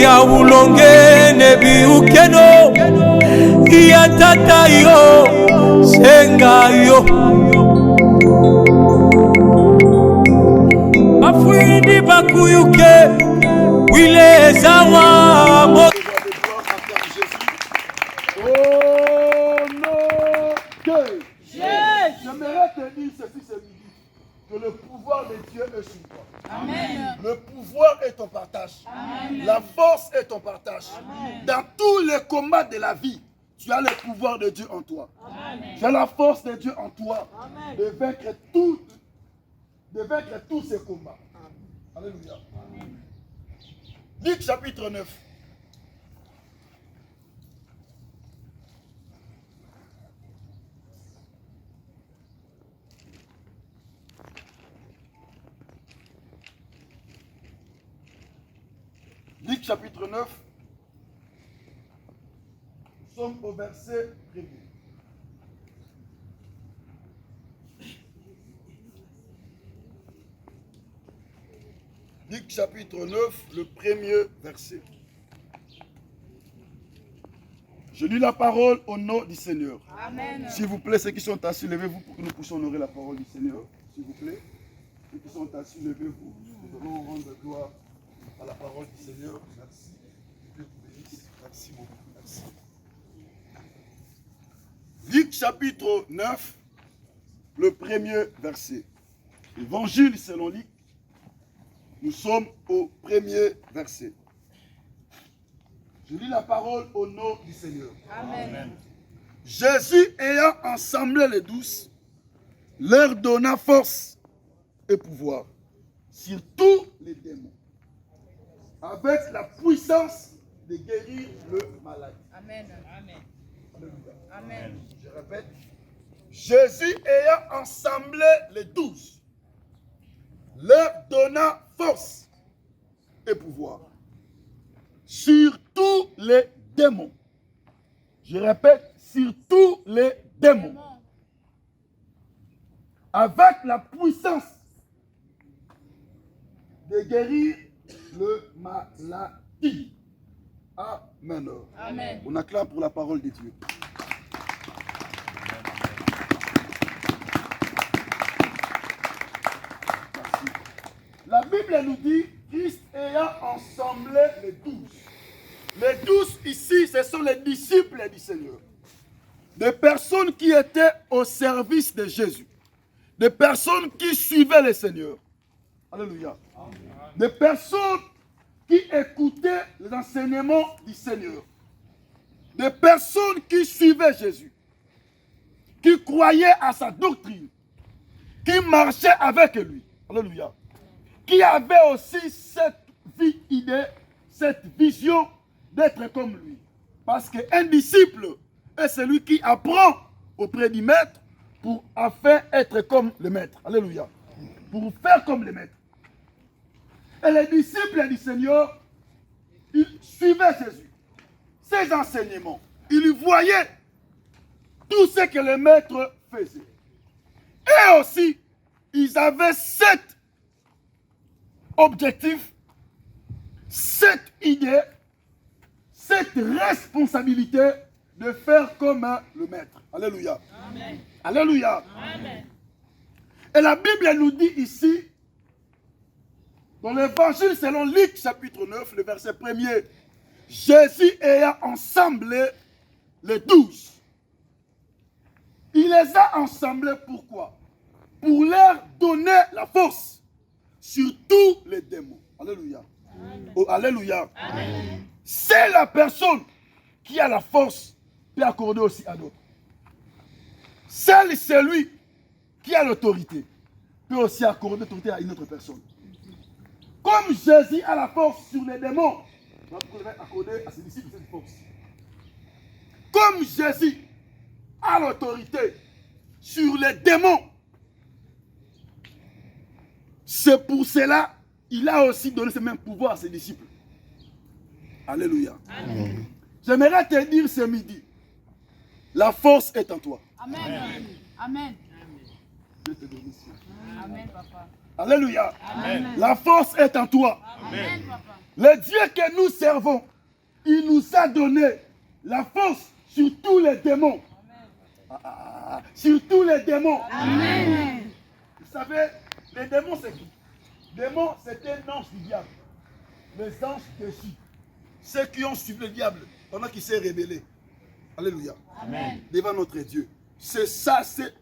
ya ulonge nebi ukeno ya tata yo senga yo Afwindi bakuyuke wile zawa mo J'aimerais te dire ceci ce midi, que le pouvoir de Dieu est sur toi. Amen. Le pouvoir est ton partage. Amen. La force est ton partage. Amen. Dans tous les combats de la vie, tu as le pouvoir de Dieu en toi. Amen. Tu as la force de Dieu en toi. Amen. De vaincre tous ces combats. Amen. Alléluia. Amen. Luc chapitre 9. Luc chapitre 9, nous sommes au verset 1er. Luc chapitre 9, le premier verset. Je lis la parole au nom du Seigneur. Amen. S'il vous plaît, ceux qui sont assis, levez-vous pour que nous puissions honorer la parole du Seigneur. S'il vous plaît, ceux qui sont assis, levez-vous. Nous allons rendre gloire à la parole du Seigneur. Merci. Dieu vous bénisse. Merci beaucoup. Merci. Luc chapitre 9, le premier verset. Évangile selon Luc. Nous sommes au premier verset. Je lis la parole au nom du Seigneur. Amen. Jésus ayant assemblé les 12, leur donna force et pouvoir sur tous les démons, avec la puissance de guérir le malade. Amen. Amen. Alléluia. Amen. Je répète. Jésus ayant assemblé les 12, leur donna force et pouvoir sur tous les démons. Je répète, sur tous les démons. Avec la puissance de guérir le maladie. Amen. Amen. On acclame pour la parole de Dieu. Merci. La Bible nous dit, Christ ayant assemblé les 12. Les 12 ici, ce sont les disciples du Seigneur. Des personnes qui étaient au service de Jésus. Des personnes qui suivaient le Seigneur. Alléluia. Amen. Des personnes qui écoutaient les enseignements du Seigneur. Des personnes qui suivaient Jésus. Qui croyaient à sa doctrine. Qui marchaient avec lui. Alléluia. Qui avaient aussi cette idée, cette vision d'être comme lui. Parce qu'un disciple est celui qui apprend auprès du maître pour afin être comme le maître. Alléluia. Pour faire comme le maître. Et les disciples du Seigneur, ils suivaient Jésus. Ses enseignements. Ils voyaient tout ce que le maître faisait. Et aussi, ils avaient cet objectif, cette idée, cette responsabilité de faire comme le maître. Alléluia. Amen. Alléluia. Amen. Et la Bible nous dit ici, dans l'évangile selon Luc chapitre 9, le verset 1er, Jésus ayant assemblé les 12. Il les a assemblés pourquoi? Pour leur donner la force sur tous les démons. Alléluia. Oh, alléluia. Amen. C'est la personne qui a la force peut accorder aussi à d'autres. Celui qui a l'autorité peut aussi accorder l'autorité à une autre personne. Comme Jésus a la force sur les démons, vous pouvez accorder à ses disciples cette force. Comme Jésus a l'autorité sur les démons, c'est pour cela qu'il a aussi donné ce même pouvoir à ses disciples. Alléluia. Amen. J'aimerais te dire ce midi, la force est en toi. Amen. Amen. Amen. Je te bénisse. Amen, papa. Alléluia. Amen. La force est en toi. Amen. Le Dieu que nous servons, il nous a donné la force sur tous les démons. Sur tous les démons. Amen. Vous savez, les démons, c'est qui? Les démons, c'est un ange du diable. Les anges déchus. Ceux qui ont suivi le diable pendant qu'il s'est rébellé. Alléluia. Amen. Devant notre Dieu. C'est ça, ces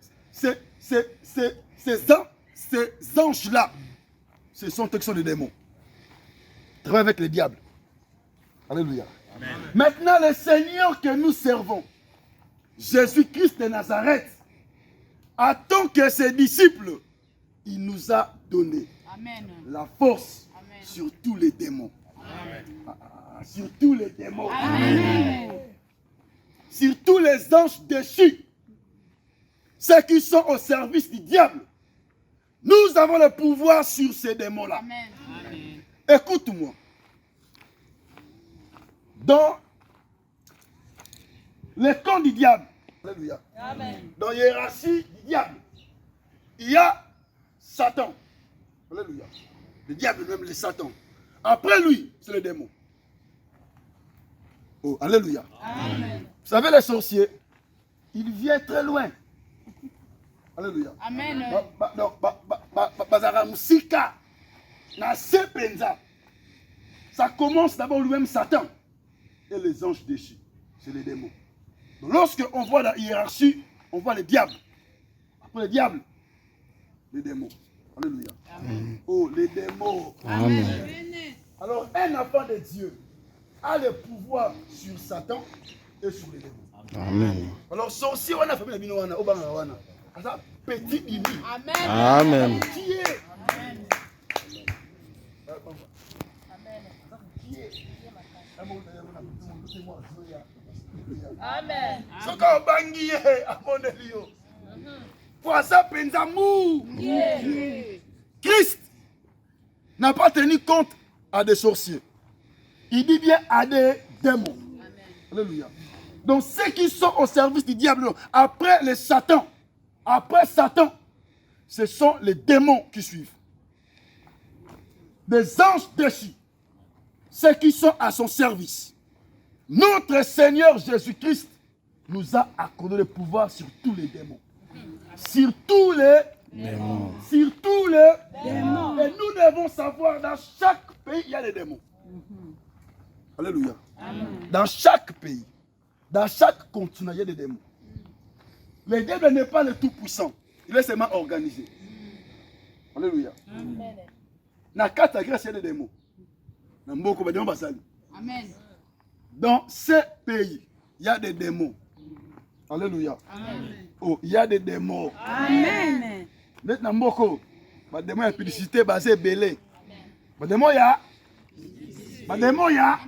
anges-là, ce sont eux qui sont des démons. Travaillent avec le diable. Alléluia. Amen. Maintenant, le Seigneur que nous servons, Jésus-Christ de Nazareth, en tant que ses disciples, il nous a donné Amen. la force Amen. sur tous les démons. Amen. Sur tous les démons. Amen. Sur tous les anges déchus. Ceux qui sont au service du diable. Nous avons le pouvoir sur ces démons-là. Amen. Écoute-moi. Dans les camps du diable, alléluia. Amen. Dans la hiérarchie du diable, il y a Satan. Alléluia. Le diable même, le Satan. Après lui, c'est le démon. Oh, alléluia. Amen. Vous savez, les sorciers, ils viennent très loin. Alléluia. Amen. Bazaramusika, na sepenza. Ça commence d'abord lui-même Satan et les anges déchus. C'est les démons. Donc, lorsqu'on voit la hiérarchie, on voit les diables. Après les diables, les démons. Alléluia. Amen. Oh, les démons. Amen. Alors, un enfant de Dieu a le pouvoir sur Satan et sur les démons. Amen. Alors, sorcier, on a fait le bino, on a petit ini. Amen. Amen. Qui est? Amen. Ce qu'on bangi à mon Dieu. Pour ça, Penzamou. Christ n'a pas tenu compte à des sorciers. Il dit bien à des démons. Alléluia. Donc ceux qui sont au service du diable, après Satan, ce sont les démons qui suivent. Des anges déchus. Ceux qui sont à son service. Notre Seigneur Jésus-Christ nous a accordé le pouvoir sur tous les démons. Sur tous les démons. Sur tous les démons. Et nous devons savoir, dans chaque pays, il y a des démons. Alléluia. Amen. Dans chaque pays, dans chaque continent, il y a des démons. Le diable n'est pas le tout-puissant. Il est seulement organisé. Alléluia. Dans quatre agrès, il y a des démons. Amen. Dans ces pays, il y a des démons. Alléluia. Amen. Oh, il y a des démons. Amen. Maintenant, beaucoup, les démons, il y a publicité basée belé. Les démons, il y a. Les démons, il y a.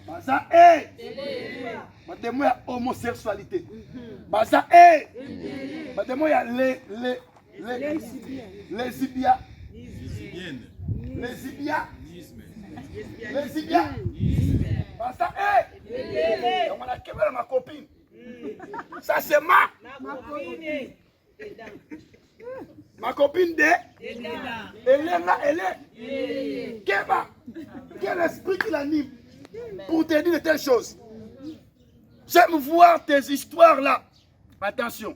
Baza est. Les démons, il y a homosexualité. Baza est. Les démons, il y a lesbiens. Lesbiens. Baza est. On a québé ma copine. Ça, c'est ma copine de. Elle est là, elle est. Kéba. Quel esprit qui l'anime pour te dire de telles choses. J'aime voir tes histoires là. Attention.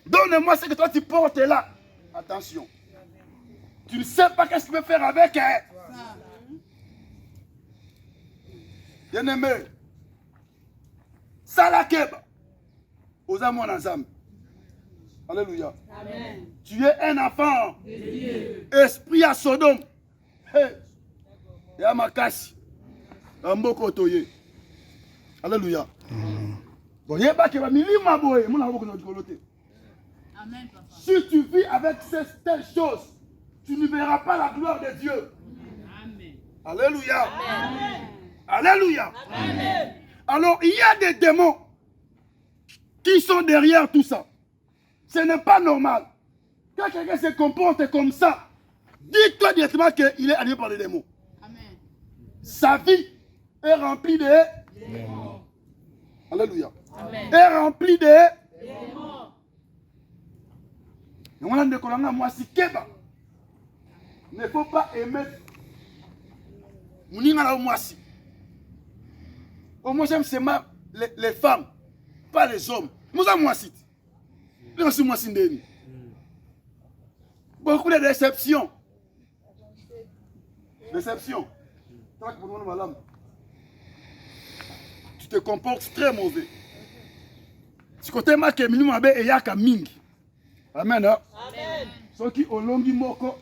Donne-moi ce que toi tu portes là. Attention. Tu ne sais pas qu'est-ce que tu peux faire avec elle. Bien-aimé. Salakeba. Aux amours ensemble. Alléluia. Amen. Tu es un enfant. Esprit à Sodome. Hey. Et à Makasi. Amboko toye. Alléluia. Bon, il y a pas qui va milima boye. Amen, papa. Si tu vis avec ces telles choses, tu ne verras pas la gloire de Dieu. Amen. Alléluia. Amen. Alléluia. Amen. Alors, il y a des démons qui sont derrière tout ça. Ce n'est pas normal. Quand quelqu'un se comporte comme ça, dis-toi directement qu'il est animé par les démons. Amen. Sa vie est remplie de démons. Alléluia. Amen. Est remplie de Démons. On a décollé moi si keba. Ne faut pas aimer. Mouninga la moi si. Moi j'aime seulement les femmes, pas les hommes. Moi moi si. Moi si ndeni. Beaucoup de déceptions. Déception. Tu te comportes très mauvais. Si côté ma ke minimum abe e yaka mingi. Amen. Amen. Ceux qui ont longi moko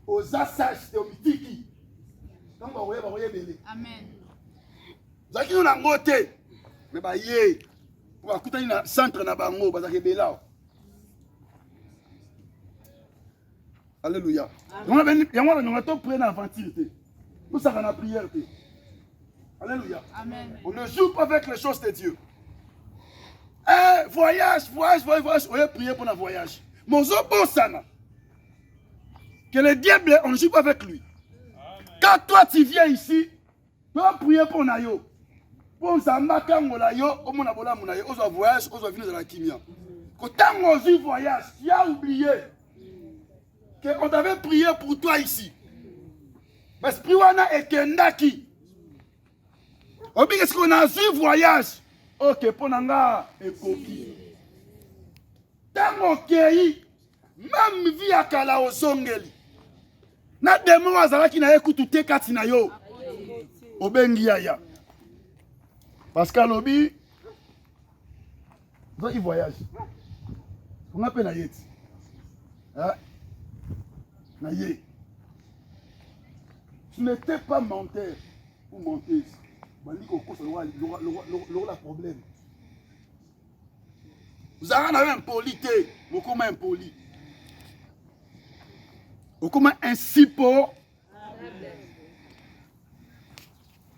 aux assages de mitiki. Donc ba voye belé. Amen. Zaki na ngote. Mais ba yé. Pour akuta na centre na bango ba zaki belao. Alléluia. On a tout pris dans l'infantilité. Nous sommes dans la prière. Alléluia. Amen. On ne joue pas avec les choses de Dieu. Voyage. On va prier pour un voyage. Mais on a que le diable, on ne joue pas avec lui. Amen. Quand toi tu viens ici, tu vas prier pour Nayo. Pour Zambaka Molayo, au Monabola Monayo, on va voyage, on va venir dans la Kimia. Quand on joue voyage, tu as oublié. On t'avait prié pour toi ici. Mais ce wana est kendaki. Obi qu'est-ce qu'on a vu voyage? Ok, pour nanga et koki. Tango kei, même vie à kala ozongeli. Na demo azalaki na ekutu te kati na yo. Obengi yaya. Parce qu'à l'obi, il voyage. On appelle la yeti. Hein? Tu n'étais pas menteur ou menteuse. Le problème. Vous avez un polité, vous comme un poli. Vous comme un sipo.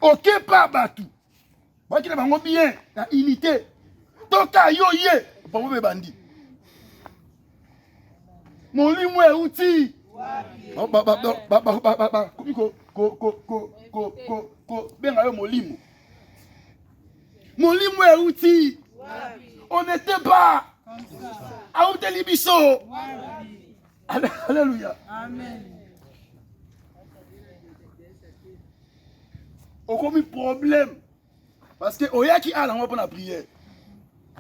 Ok, pas batou. Vous avez bien, la unité. Donc, yo ye, vous avez bandit. Mon limou est outil. Molimo est outil. On n'était pas à Outelibiso. Alléluia. Amen. On a commis problème. Parce que Oya qui a la pour la prière.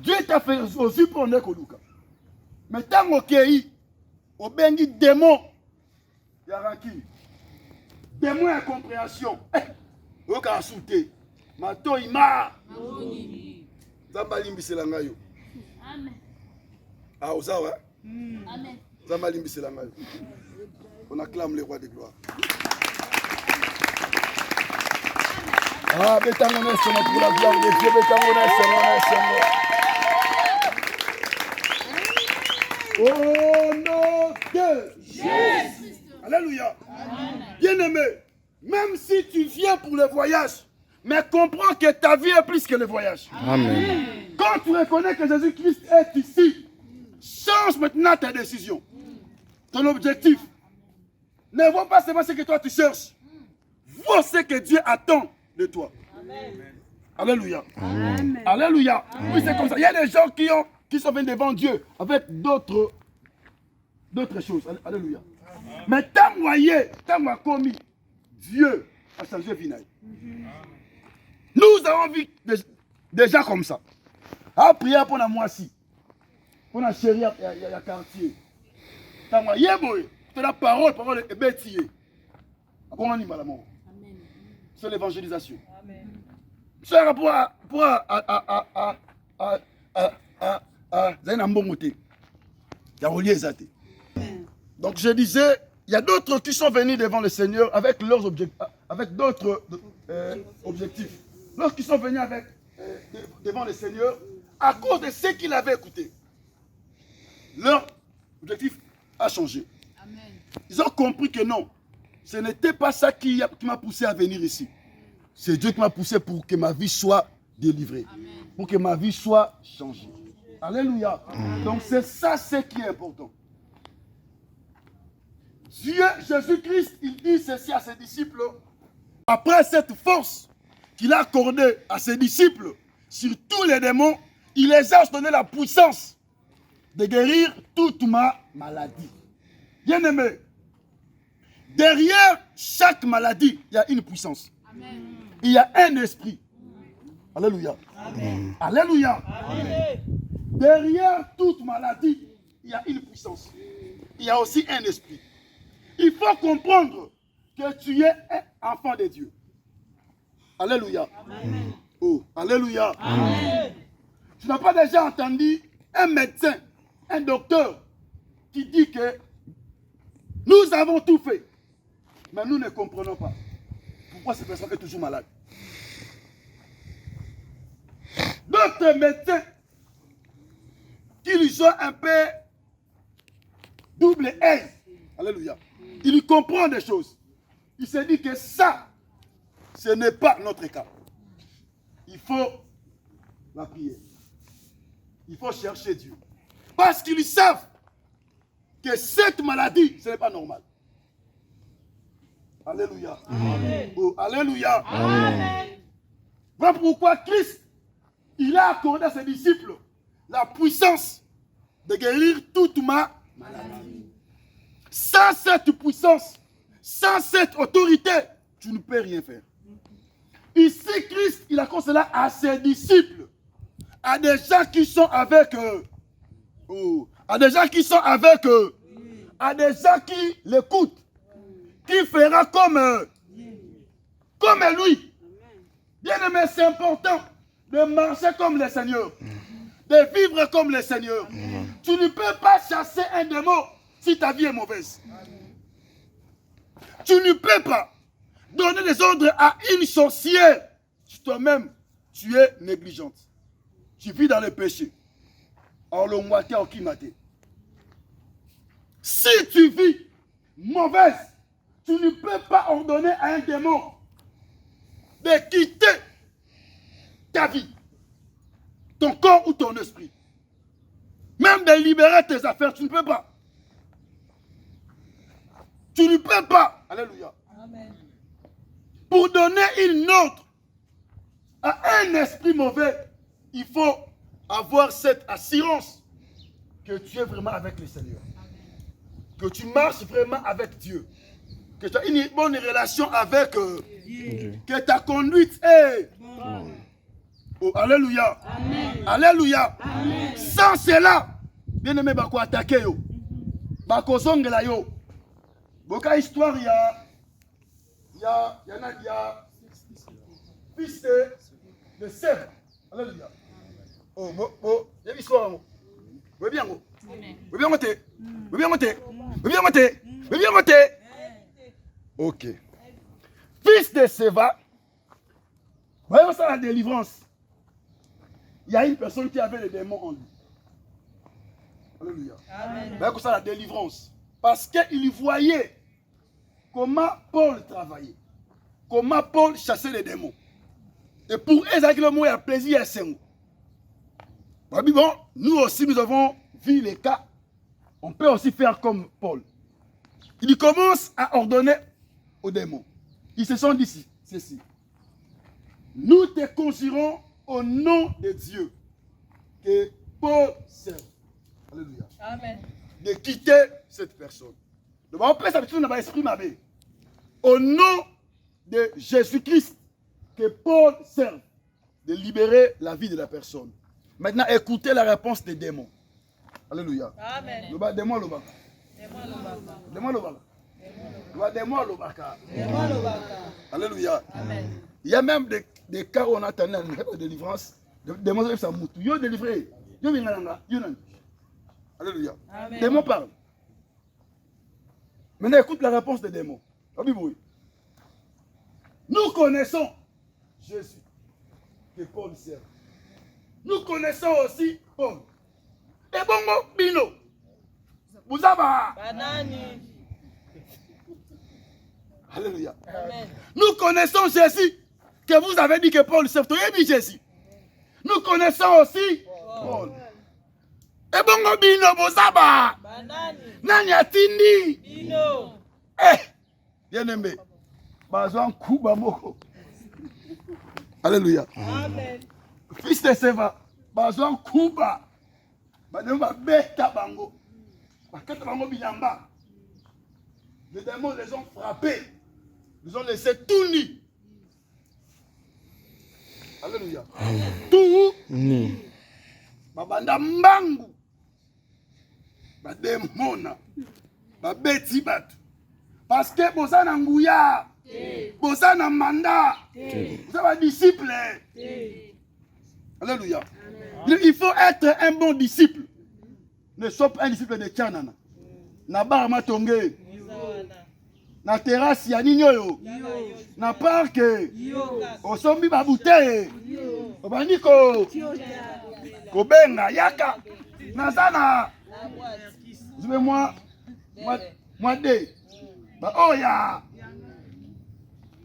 Dieu t'a fait aussi pour nous. Mais tant que au bengi démon. Yaraki. Démon incompréhension. Oka souté. Mato ima. Zambalimbi selangayo. Amen. Ah ozawa. Amen. Zambalimbi selangayo. On acclame le roi de gloire. Ah, bétangone sonne pour la gloire de Dieu. Bétangone sonne. Au nom de Jésus. Alléluia. Bien-aimé, même si tu viens pour le voyage, mais comprends que ta vie est plus que le voyage. Amen. Quand tu reconnais que Jésus-Christ est ici, change maintenant ta décision. Ton objectif. Ne vois pas seulement ce que toi tu cherches. Vois ce que Dieu attend de toi. Amen. Alléluia. Amen. Alléluia. Oui, c'est comme ça. Il y a des gens qui sont venus devant Dieu avec d'autres choses. Alléluia. Mais tant moi commis, Dieu a changé vie. Nous avons vu des gens comme ça. À prier pour la moitié. Pour la chérie, il y a quartier. Tant moi, c'est la parole est bêtise. C'est l'évangélisation. C'est rapport donc je disais, il y a d'autres qui sont venus devant le Seigneur avec leurs d'autres objectifs. Lorsqu'ils sont venus devant le Seigneur, à cause de ce qu'ils avaient écouté, leur objectif a changé. Amen. Ils ont compris que non, ce n'était pas ça qui m'a poussé à venir ici. C'est Dieu qui m'a poussé pour que ma vie soit délivrée. Amen. Pour que ma vie soit changée. Alléluia. Amen. Donc c'est ça ce qui est important. Dieu, Jésus-Christ, il dit ceci à ses disciples. Après cette force qu'il a accordée à ses disciples sur tous les démons, il les a donné la puissance de guérir toute maladie. Bien-aimé, derrière chaque maladie, il y a une puissance. Amen. Il y a un esprit. Alléluia. Amen. Alléluia. Amen. Derrière toute maladie, il y a une puissance. Il y a aussi un esprit. Il faut comprendre que tu es un enfant de Dieu. Alléluia. Amen. Oh, alléluia. Amen. Tu n'as pas déjà entendu un médecin, un docteur qui dit que nous avons tout fait, mais nous ne comprenons pas pourquoi cette personne est toujours malade. D'autres médecins qui ont un peu double aise, alléluia, il comprend des choses. Il se dit que ça, ce n'est pas notre cas. Il faut la prière. Il faut chercher Dieu. Parce qu'ils savent que cette maladie, ce n'est pas normal. Alléluia. Amen. Oh, alléluia. Amen. Voilà pourquoi Christ, il a accordé à ses disciples la puissance de guérir toute ma maladie. Sans cette puissance, sans cette autorité, tu ne peux rien faire. Ici, Christ, il accorde cela à ses disciples, à des gens qui sont avec eux, à des gens qui sont avec eux, à des gens qui l'écoutent, qui fera comme lui. Bien aimé, c'est important de marcher comme le Seigneur, de vivre comme le Seigneur. Tu ne peux pas chasser un démon si ta vie est mauvaise. Tu ne peux pas donner des ordres à une sorcière si toi-même tu es négligente. Tu vis dans le péché. Si tu vis mauvaise, tu ne peux pas ordonner à un démon de quitter ta vie, ton corps ou ton esprit. Même de libérer tes affaires, tu ne peux pas. Tu ne peux pas. Alléluia. Amen. Pour donner une ordre à un esprit mauvais, il faut avoir cette assurance que tu es vraiment avec le Seigneur. Que tu marches vraiment avec Dieu. Que tu as une bonne relation avec Dieu. Que ta conduite est... Oh, alléluia. Amen. Alléluia. Amen. Sans cela, bien aimé, bako attaquer yo. Bako zongela yo. Boka histoire, il y a fils de Sèvres. Alléluia. Oh, il y a une histoire. Vous bien, vous bien monter. Vous bien monter. Vous bien monter. Vous bien monter. Ok. Fils de Séva. Voyons ça, la délivrance. Il y a une personne qui avait les démons en lui. Alléluia. Voyons ça, la délivrance. Parce qu'il voyait comment Paul travaillait. Comment Paul chassait les démons. Et pour Esaïe, le mot est plaisir et c'est mot. Bon, nous aussi, nous avons vu les cas. On peut aussi faire comme Paul. Il commence à ordonner aux démons. Ils se sont dit ceci. Nous te conjurons au nom de Dieu que Paul serve. Alléluia. Amen. De quitter cette personne. Donc, on peut s'habituer dans l'esprit mauvais. Au nom de Jésus-Christ, que Paul serve de libérer la vie de la personne. Maintenant, écoutez la réponse des démons. Alléluia. Amen. Démon Lobaka. Alléluia. Amen. Il y a même des cas où on attend une délivrance. Des démons sont moutus. Ils ont délivré. Alléluia. Les démons parlent. Maintenant, écoute la réponse des démons. Nous connaissons Jésus, que Paul sert. Nous connaissons aussi Paul. Et bon, Bino. Vous avez. Alléluia. Amen. Nous connaissons Jésus, que vous avez dit que Paul sert. Tu as dit Jésus. Nous connaissons aussi Paul. Et bon, Bino, vous avez. Nani atindi. Bino. Bien aimé. Bazouan Kuba Moko. Alléluia. Amen. Fils de Séva. Bazouan Kuba. Badema Beta Bango. Les démons les ont frappés. Ils ont laissé tout nu. Alléluia. Tout nu. Babanda mbangu. Bademona. Babeti batu. Parce que bozana nguya. Bozana manda. Vous avez disciple. Alléluia. Il faut être un bon disciple. Ne sois pas un disciple de Tchanana. Na bar matonge. Na terrasse ya ninyoyo. Na parc. Osombi babute. Obaniko. Kobenga yaka. Nazana. Je vais moi de. Ba oya.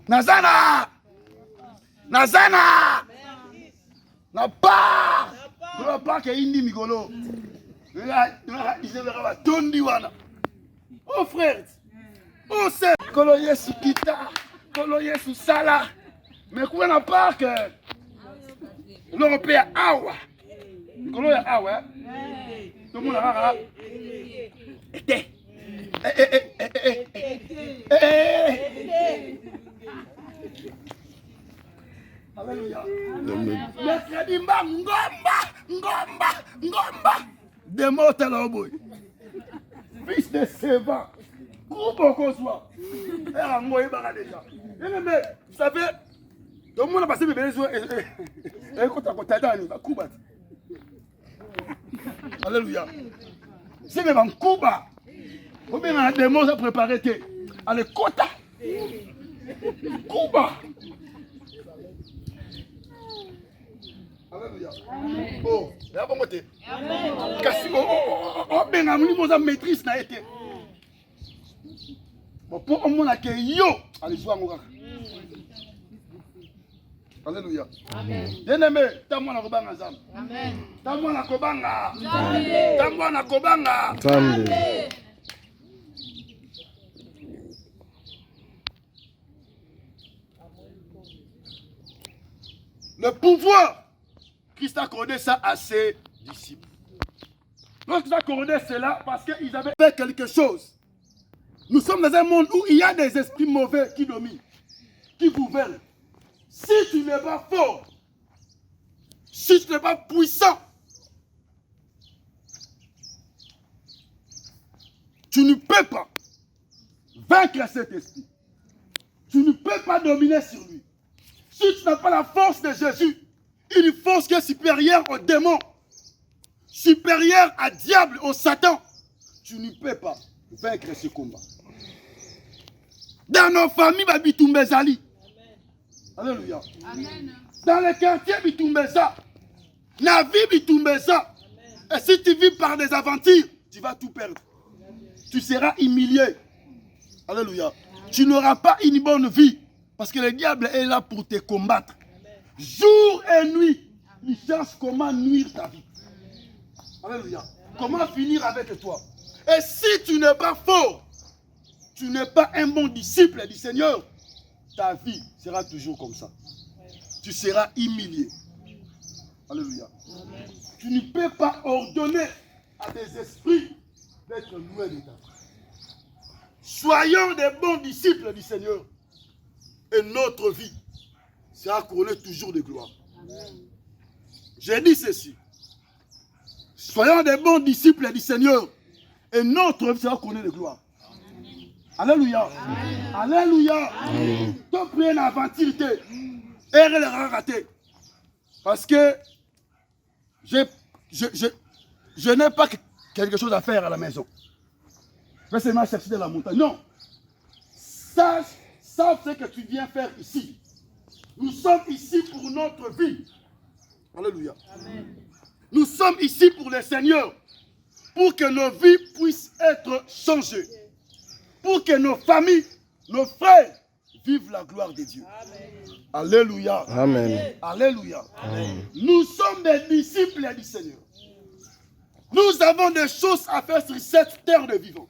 Nazana. Nazana. Na pa. Na pa ke indi migolo. Oh frère, oh c'est Kolo Yesu kita, Kolo Yesu sala. Mais quoi n'a pas que l'Européen awa. Kolo ya awa. Tout le monde a été. Alléluia. Mercredi ngomba. Démon boy. Fils de Sévan. Groupe qu'on soit. Déjà. Mais vous savez, tout le monde a passé mes bébés. Et quand tu as alléluia. C'est même en Cuba. Combien de démons ont préparé? Allez, Kota. Cuba. Alléluia. Oh, là bon côté. Kasi ben amuni moza maîtrise na été. Bon pour on mona ke yo, allez joua ngora. Alléluia. Amen. Bien-aimé, tamona kobanga nzambe. Amen. Tamona kobanga. Nzambe. Tamona kobanga. Nzambe. Le pouvoir, Christ a accordé ça à ses disciples. Lorsqu'il a accordé cela, parce qu'ils avaient fait quelque chose. Nous sommes dans un monde où il y a des esprits mauvais qui dominent, qui gouvernent. Si tu n'es pas fort, si tu n'es pas puissant, tu ne peux pas vaincre cet esprit. Tu ne peux pas dominer sur lui. Si tu n'as pas la force de Jésus, une force qui est supérieure aux démons, supérieure à diable, au Satan, tu ne peux pas vaincre ce combat. Dans nos familles, Bitumbezali. Alléluia. Amen. Dans les quartiers, Bitumbeza. La vie, Bitumbeza. Et si tu vis par des aventures, tu vas tout perdre. Tu seras humilié. Alléluia. Tu n'auras pas une bonne vie. Parce que le diable est là pour te combattre. Jour et nuit, il cherche comment nuire ta vie. Alléluia. Comment finir avec toi. Et si tu n'es pas fort, tu n'es pas un bon disciple du Seigneur, ta vie sera toujours comme ça. Tu seras humilié. Alléluia. Amen. Tu ne peux pas ordonner à des esprits d'être loin de ta vie. Soyons des bons disciples du Seigneur. Et notre vie sera couronnée toujours de gloire. J'ai dit ceci. Soyons des bons disciples du Seigneur. Et notre vie sera couronnée de gloire. Alléluia. Amen. Alléluia. Ton prière n'a aventure. Elle est ratée. Parce que je n'ai pas quelque chose à faire à la maison. Je vais seulement chercher de la montagne. Non. Sache ce que tu viens faire ici. Nous sommes ici pour notre vie. Alléluia. Amen. Nous sommes ici pour le Seigneur. Pour que nos vies puissent être changées. Pour que nos familles, nos frères vivent la gloire de Dieu. Amen. Alléluia. Amen. Alléluia. Amen. Nous sommes des disciples du Seigneur. Nous avons des choses à faire sur cette terre de vivants.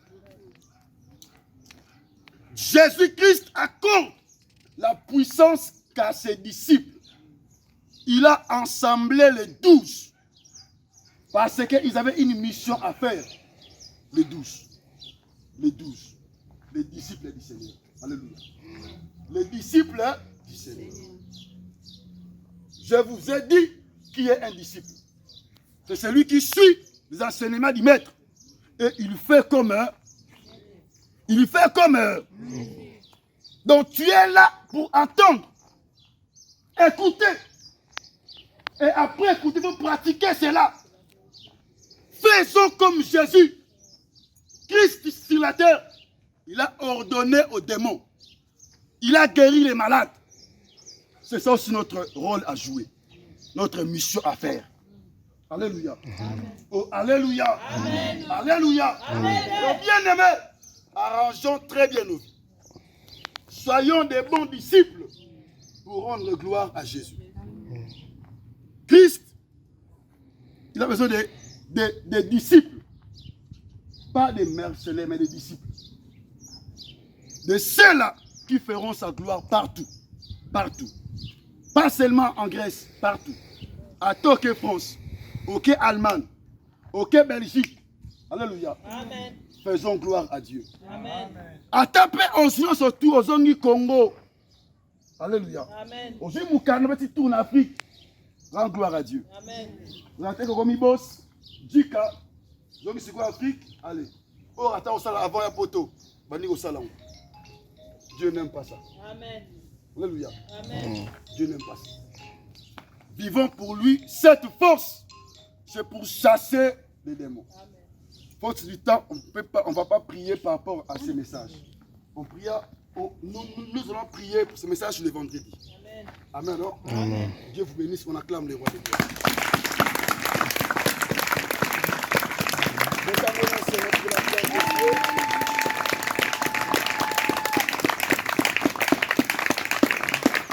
Jésus-Christ accorde la puissance qu'à ses disciples. Il a assemblé les 12 parce qu'ils avaient une mission à faire. les 12. Les 12. Les disciples du Seigneur. Alléluia. Les disciples du Seigneur. Je vous ai dit qui est un disciple. C'est celui qui suit les enseignements du maître. Et il fait comme eux. Il fait comme eux. Donc tu es là pour entendre. Écouter. Et après écouter, vous pratiquez cela. Faisons comme Jésus. Christ sur la terre. Il a ordonné aux démons. Il a guéri les malades. C'est ça aussi notre rôle à jouer. Notre mission à faire. Alléluia. Oh, alléluia. Amen. Alléluia. Bien-aimés, arrangeons très bien nos vies. Soyons des bons disciples pour rendre gloire à Jésus. Christ, il a besoin des disciples. Pas des mercenaires, mais des disciples. De ceux-là qui feront sa gloire partout. Partout. Pas seulement en Grèce, partout. À Tokyo, France. Ok, Allemagne. Ok, Belgique. Alléluia. Amen. Faisons gloire à Dieu. Amen. À taper en silence autour aux zones du Congo. Alléluia. Amen. Aux zones Moukano, petit tour en Afrique. Rends gloire à Dieu. Amen. Vous avez comme boss, Dika. Zone c'est quoi Afrique? Allez. Oh, attends, au salon avant un poteau. Bani au salon. Dieu n'aime pas ça. Amen. Alléluia. Amen. Dieu n'aime pas ça. Vivons pour lui cette force. C'est pour chasser les démons. Faute du temps, on ne va pas prier par rapport à ces messages. Nous allons prier pour ce message le vendredi. Amen. Amen, non? Amen. Dieu vous bénisse, on acclame les rois des gloires.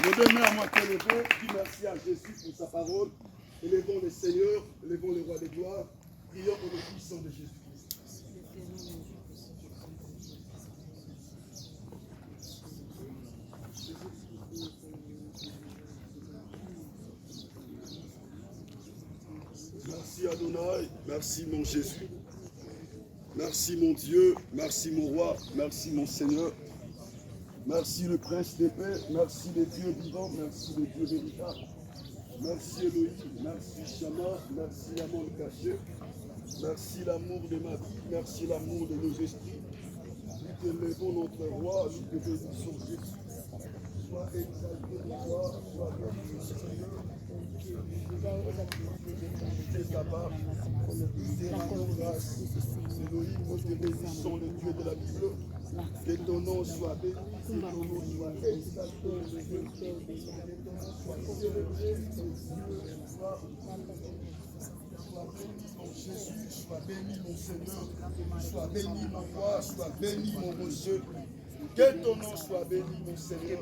Nos deux mains à moitié levées, dis merci à Jésus pour sa parole. Élevons le Seigneur, élevons les rois des gloires. Prions pour le puissant de Jésus-Christ. Merci Adonai, merci mon Jésus. Merci mon Dieu, merci mon roi, merci mon Seigneur. Merci le Prince des paix, merci le Dieu vivant, merci le Dieu véritable. Merci Elohim, merci Shama, merci l'amour caché, merci l'amour de ma vie, merci l'amour de nos esprits. Nous te levons notre roi, nous te bénissons Jésus. Sois exalté de toi, sois béni Seigneur. C'est ta part, nous te rendons grâce. Elohim, nous te bénissons le Dieu de la Bible. Que ton nom soit béni, que ton nom soit exalté, que ton nom soit célébré, sois béni mon Jésus, sois béni mon Seigneur, sois béni mon roi, sois béni mon Monsieur. Que ton nom soit béni mon Seigneur.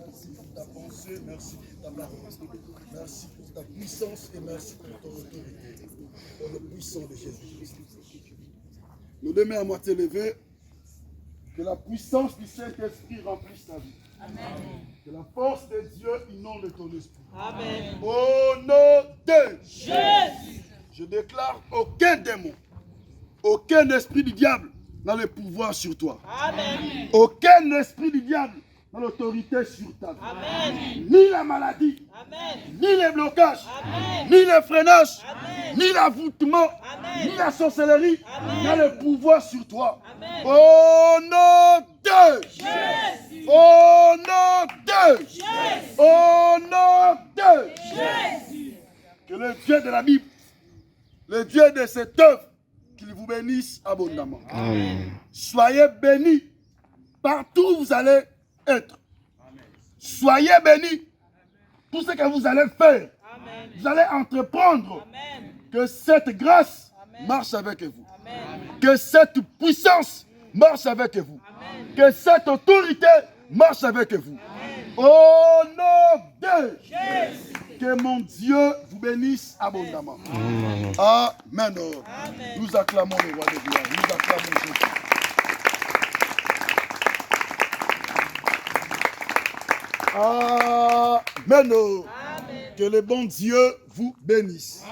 Merci pour ta pensée, merci pour ta parole, merci pour ta puissance et merci pour ton autorité. Dans le puissant de Jésus-Christ. Nous deux mains à moitié levées, que la puissance du Saint-Esprit remplisse ta vie. Amen. Que la force de Dieu inonde ton esprit. Amen. Au nom de Jésus, je déclare aucun démon, aucun esprit du diable n'a le pouvoir sur toi. Amen. Aucun esprit du diable n'a l'autorité sur ta vie. Amen. Ni la maladie, amen, ni les blocages, amen, ni les freinages, amen, ni l'avoutement, ni la sorcellerie n'a le pouvoir sur toi. Amen. Au nom de Jésus. Au nom de Jésus. Au nom de Jésus. Que le Dieu de la Bible, le Dieu de cette œuvre, qu'il vous bénisse abondamment. Amen. Soyez bénis partout où vous allez être. Amen. Soyez bénis tout ce que vous allez faire. Amen. Vous allez entreprendre. Amen. Que cette grâce, amen, marche avec vous. Amen. Que cette puissance marche avec vous. Amen. Que cette autorité marche avec vous. Amen. Au nom de Jésus. Que mon Dieu vous bénisse abondamment. Amen. Amen. Amen. Nous acclamons le roi de gloire. Nous acclamons Jésus. Amen. Amen. Que le bon Dieu vous bénisse.